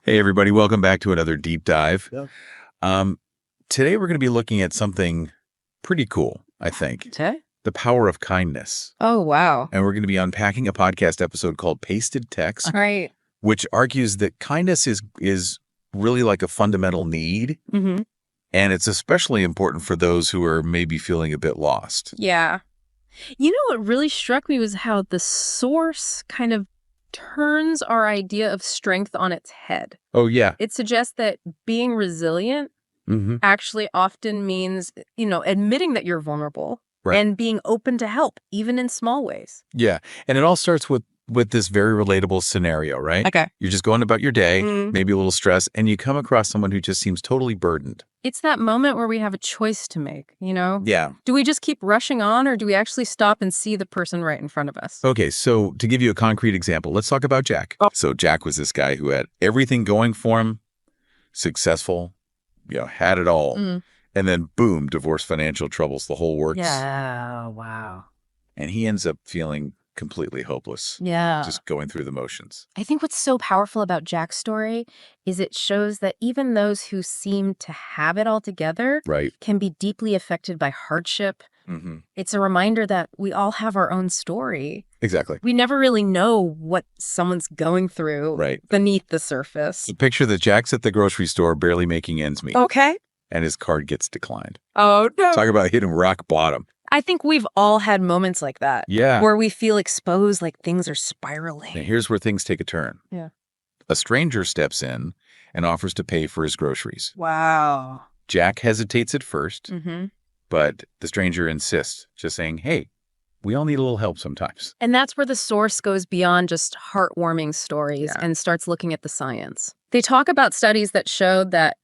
Hey, everybody. Welcome back to another deep dive. Yeah. Today, we're going to be looking at something pretty cool, I think. Okay. The power of kindness. Oh, wow. And we're going to be unpacking a podcast episode called Pasted Text, All right. which argues that kindness is really like a fundamental need. Mm-hmm. And it's especially important for those who are maybe feeling a bit lost. Yeah. You know, what really struck me was how the source kind of turns our idea of strength on its head. Oh, yeah. It suggests that being resilient Mm-hmm. actually often means, admitting that you're vulnerable Right. and being open to help, even in small ways. Yeah. And it all starts with this very relatable scenario, right? Okay. You're just going about your day, Mm. maybe a little stress, and you come across someone who just seems totally burdened. It's that moment where we have a choice to make, Yeah. Do we just keep rushing on, or do we actually stop and see the person right in front of us? Okay, so to give you a concrete example, let's talk about Jack. Oh. So Jack was this guy who had everything going for him, successful, had it all. Mm. And then boom, divorce, financial troubles, the whole works. Yeah, wow. And he ends up feeling completely hopeless, Yeah. just going through the motions. I think what's so powerful about Jack's story is it shows that even those who seem to have it all together Right. can be deeply affected by hardship. Mm-hmm. It's a reminder that we all have our own story. Exactly. We never really know what someone's going through Right. beneath the surface. So picture that Jack's at the grocery store barely making ends meet, Okay. and his card gets declined. Oh, no. Talk about hitting rock bottom. I think we've all had moments like that. Yeah. Where we feel exposed, like things are spiraling. Now, here's where things take a turn. Yeah. A stranger steps in and offers to pay for his groceries. Wow. Jack hesitates at first, Mm-hmm. but the stranger insists, just saying, hey, we all need a little help sometimes. And that's where the source goes beyond just heartwarming stories Yeah. and starts looking at the science. They talk about studies that showed that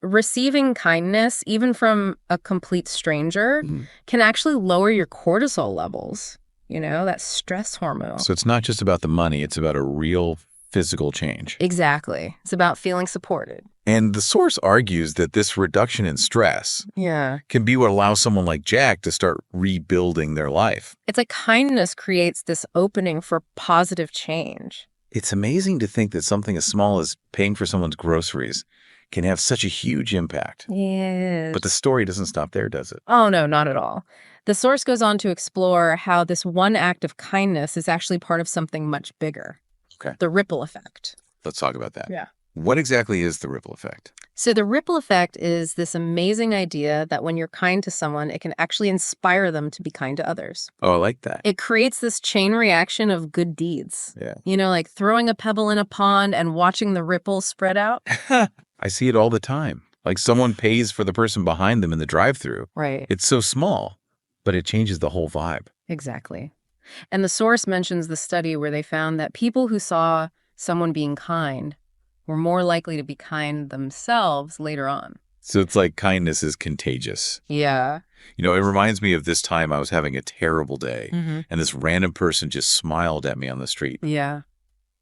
receiving kindness, even from a complete stranger, Mhm. can actually lower your cortisol levels, that stress hormone. So it's not just about the money, it's about a real physical change. Exactly. It's about feeling supported. And the source argues that this reduction in stress Yeah. can be what allows someone like Jack to start rebuilding their life. It's like kindness creates this opening for positive change. It's amazing to think that something as small as paying for someone's groceries can have such a huge impact. Yes. But the story doesn't stop there, does it? Oh, no, not at all. The source goes on to explore how this one act of kindness is actually part of something much bigger. Okay. The ripple effect. Let's talk about that. Yeah. What exactly is the ripple effect? So the ripple effect is this amazing idea that when you're kind to someone, it can actually inspire them to be kind to others. Oh, I like that. It creates this chain reaction of good deeds. Yeah. Like throwing a pebble in a pond and watching the ripples spread out. I see it all the time. Like someone pays for the person behind them in the drive-thru. Right. It's so small, but it changes the whole vibe. Exactly. And the source mentions the study where they found that people who saw someone being kind were more likely to be kind themselves later on. So it's like kindness is contagious. Yeah. It reminds me of this time I was having a terrible day, Mm-hmm. and this random person just smiled at me on the street. Yeah.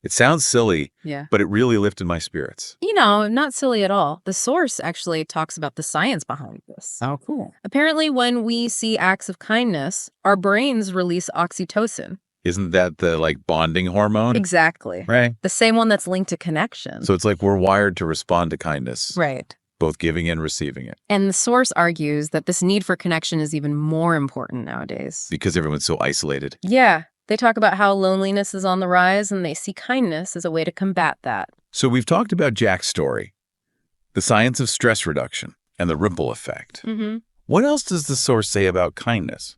It sounds silly, Yeah. but it really lifted my spirits. Not silly at all. The source actually talks about the science behind this. Oh, cool. Apparently, when we see acts of kindness, our brains release oxytocin. Isn't that the bonding hormone? Exactly. Right. The same one that's linked to connection. So it's like we're wired to respond to kindness, Right. both giving and receiving it, And the source argues that this need for connection is even more important nowadays. because everyone's so isolated. Yeah. They talk about how loneliness is on the rise, and they see kindness as a way to combat that. So we've talked about Jack's story, the science of stress reduction, and the ripple effect. Mm-hmm. What else does the source say about kindness?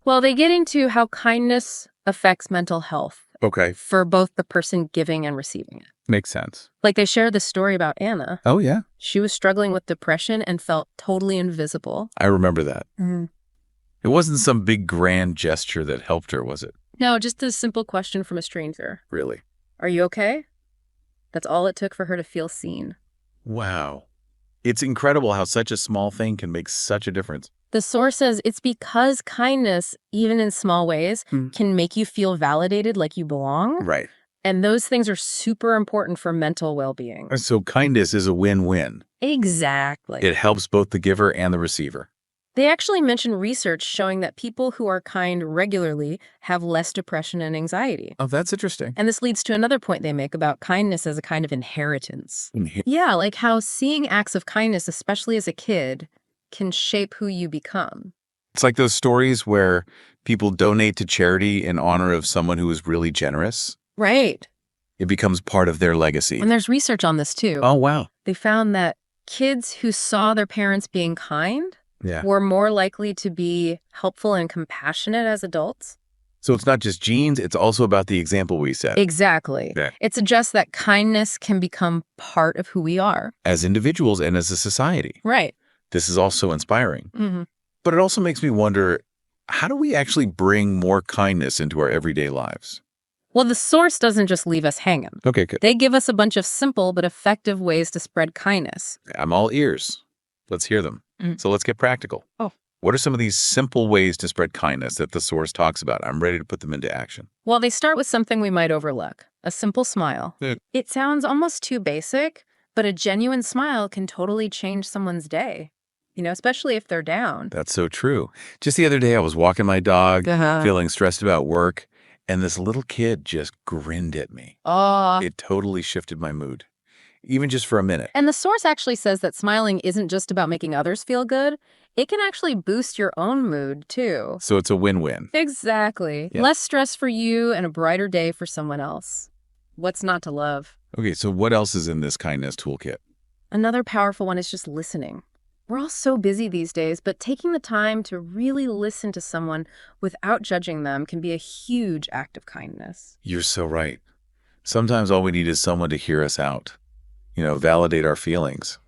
Well, they get into how kindness affects mental health Okay, for both the person giving and receiving it. makes sense. Like they share the story about Anna. Oh, yeah. She was struggling with depression and felt totally invisible. I remember that. Mm-hmm. It wasn't some big grand gesture that helped her, was it? No, just a simple question from a stranger. Really? Are you okay? That's all it took for her to feel seen. Wow. It's incredible how such a small thing can make such a difference. The source says it's because kindness, even in small ways, can make you feel validated, like you belong. Right. And those things are super important for mental well-being. So kindness is a win-win. Exactly. It helps both the giver and the receiver. They actually mention research showing that people who are kind regularly have less depression and anxiety. Oh, that's interesting. And this leads to another point they make about kindness as a kind of inheritance. Mhm. Yeah, like how seeing acts of kindness, especially as a kid, can shape who you become. It's like those stories where people donate to charity in honor of someone who was really generous. Right. It becomes part of their legacy. And there's research on this too. Oh, wow. They found that kids who saw their parents being kind Yeah. were more likely to be helpful and compassionate as adults. So it's not just genes, it's also about the example we set. Exactly. Yeah. It suggests that kindness can become part of who we are. As individuals and as a society. Right. This is also inspiring. Mm-hmm. But it also makes me wonder, how do we actually bring more kindness into our everyday lives? Well, the source doesn't just leave us hanging. Okay, good. They give us a bunch of simple but effective ways to spread kindness. I'm all ears. Let's hear them. Mm. So let's get practical. Oh. What are some of these simple ways to spread kindness that the source talks about? I'm ready to put them into action. Well, they start with something we might overlook, a simple smile. Yeah. It sounds almost too basic, but a genuine smile can totally change someone's day, especially if they're down. That's so true. Just the other day, I was walking my dog, Uh-huh. feeling stressed about work, and this little kid just grinned at me. Oh. It totally shifted my mood, even just for a minute. And the source actually says that smiling isn't just about making others feel good. It can actually boost your own mood, too. So it's a win-win. Exactly. Yeah. Less stress for you and a brighter day for someone else. What's not to love? Okay, so what else is in this kindness toolkit? Another powerful one is just listening. We're all so busy these days, but taking the time to really listen to someone without judging them can be a huge act of kindness. You're so right. Sometimes all we need is someone to hear us out, validate our feelings,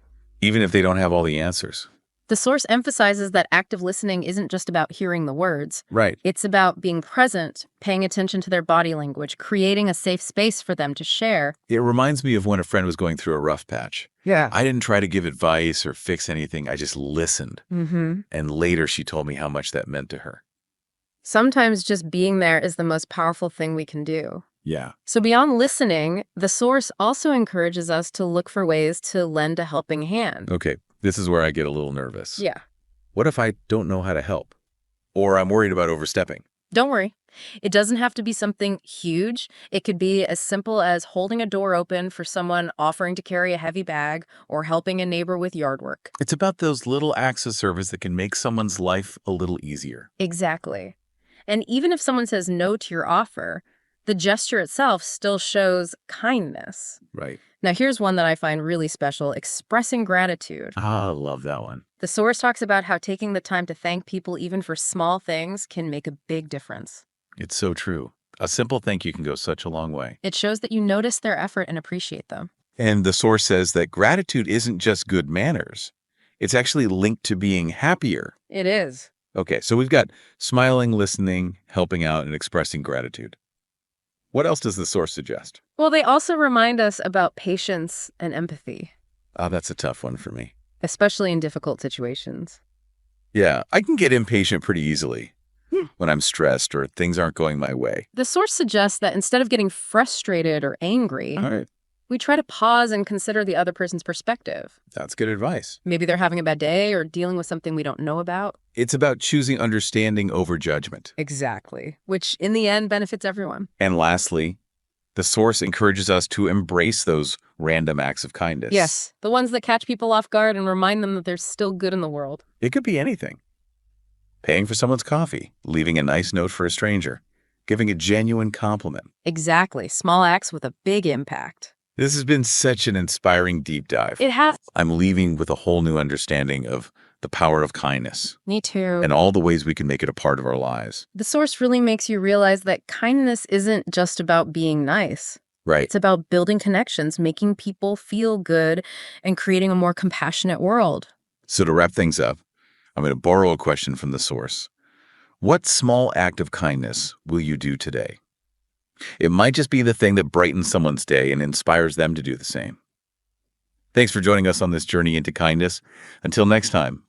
even if they don't have all the answers. The source emphasizes that active listening isn't just about hearing the words. Right. It's about being present, paying attention to their body language, creating a safe space for them to share. It reminds me of when a friend was going through a rough patch. Yeah. I didn't try to give advice or fix anything. I just listened. Mm-hmm. And later she told me how much that meant to her. Sometimes just being there is the most powerful thing we can do. Yeah. So beyond listening, the source also encourages us to look for ways to lend a helping hand. Okay, this is where I get a little nervous. Yeah. What if I don't know how to help? Or I'm worried about overstepping? Don't worry. It doesn't have to be something huge. It could be as simple as holding a door open for someone offering to carry a heavy bag or helping a neighbor with yard work. It's about those little acts of service that can make someone's life a little easier. Exactly. And even if someone says no to your offer, the gesture itself still shows kindness. Right. Now, here's one that I find really special, expressing gratitude. Ah, I love that one. The source talks about how taking the time to thank people even for small things can make a big difference. It's so true. A simple thank you can go such a long way. It shows that you notice their effort and appreciate them. And the source says that gratitude isn't just good manners. It's actually linked to being happier. It is. Okay, so we've got smiling, listening, helping out, and expressing gratitude. What else does the source suggest? Well, they also remind us about patience and empathy, Ah, that's a tough one for me. especially in difficult situations. Yeah, I can get impatient pretty easily when I'm stressed or things aren't going my way. The source suggests that instead of getting frustrated or angry, All right, we try to pause and consider the other person's perspective. that's good advice. Maybe they're having a bad day or dealing with something we don't know about. It's about choosing understanding over judgment. Exactly. Which in the end benefits everyone. And lastly, the source encourages us to embrace those random acts of kindness. Yes. The ones that catch people off guard and remind them that there's still good in the world. It could be anything. Paying for someone's coffee, leaving a nice note for a stranger, giving a genuine compliment. Exactly. Small acts with a big impact. This has been such an inspiring deep dive. It has. I'm leaving with a whole new understanding of the power of kindness Me too. and all the ways we can make it a part of our lives. The source really makes you realize that kindness isn't just about being nice. Right. It's about building connections, making people feel good, and creating a more compassionate world. So to wrap things up, I'm going to borrow a question from the source. What small act of kindness will you do today? It might just be the thing that brightens someone's day and inspires them to do the same. Thanks for joining us on this journey into kindness. Until next time,